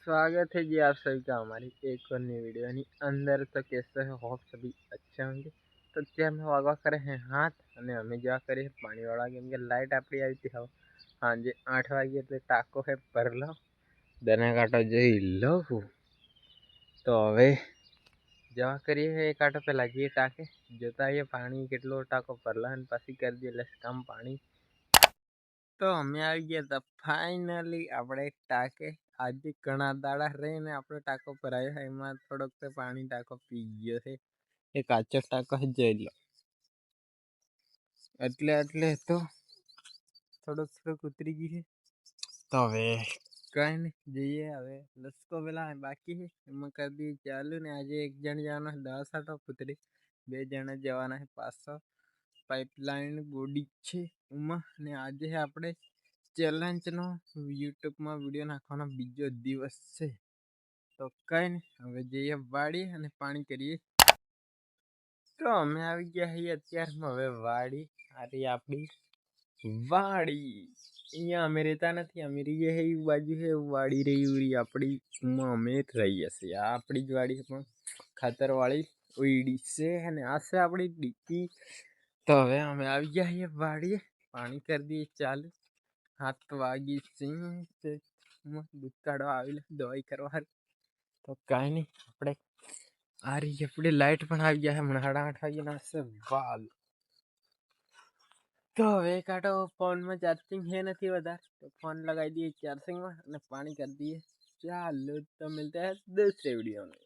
स्वागत है जी आप सभी का हमारी एक और नई वीडियो यानी अंदर तो कैसे है होप सभी अच्छे होंगे। तो ત્યાં અમે વાગવા કરે હે હાથ અને અમે જવા કરીએ પાણીવાળા કેમ કે લાઇટ આપણી આવી હતી હવે સાંજે 8 વાગે એટલે ટાંકો હે ભરલો દના કાંટો જોઈ લઉં તો હવે જવા કરીએ એક આટો પહેલાં જઈએ ટાંકે જોતા આવીએ પાણી કેટલો ટાંકો ભરલા અને પછી કરી દઈએ એટલે કામ પાણી। તો અમે આવી ગયા હતા ફાઇનલી આપણે ટાંકે આજે ઘણા દાડા રહીને આપણો ટાંકો ભરાયો છે એમાં થોડોક તો પાણી ટાંકો પી ગયો છે એ કાચો ટાંકો જ જોઈ લો એટલે તો થોડુંક ઉતરી ગયું છે તો હવે કઈ નહીં જઈએ હવે લસકો પેલા બાકી છે એમાં કરી દઈએ ચાલુ ને આજે એક જણ જવાનો 10 આટો ઉતરી 2 જણા જવાના છે પાછો પાઇપલાઇન બોડી છે એમાં ને આજે આપણે ચેલેન્જનો યુટ્યુબમાં વિડીયો નાખવાનો બીજો દિવસ છે તો કઈ નહીં હવે જઈએ વાડી અને પાણી કરીએ। તો અમે આવી ગયા છીએ અત્યારમાં હવે વાડી આ રહી આપણી વાડી અહીંયા અમે રહેતા નથી અમે રહીએ એ બાજુ છે વાડી રહી આપણી અમે રહીએ છીએ આ આપણી જ વાડી પણ ખાતરવાળી ઉઈડી છે અને આ છે આપણી ડીકી। તો હવે અમે આવી ગયા છીએ વાડીએ પાણી કરી દઈએ ચાલુ 7 વાગી છે દૂધ કાઢવા આવેલા દવાઈ કરવા તો કાંઈ નહીં આપણે આ રહી આપણી લાઇટ પણ આવી ગયા છે હમણાં 8:30 વાગ્યાના છે વાલ। તો હવે કાંટો ફોનમાં ચાર્જિંગ છે નથી વધારે તો ફોન લગાવી દઈએ ચાર્જિંગમાં અને પાણી કરી દઈએ ચાલો तो मिलते हैं दूसरे वीडियो में।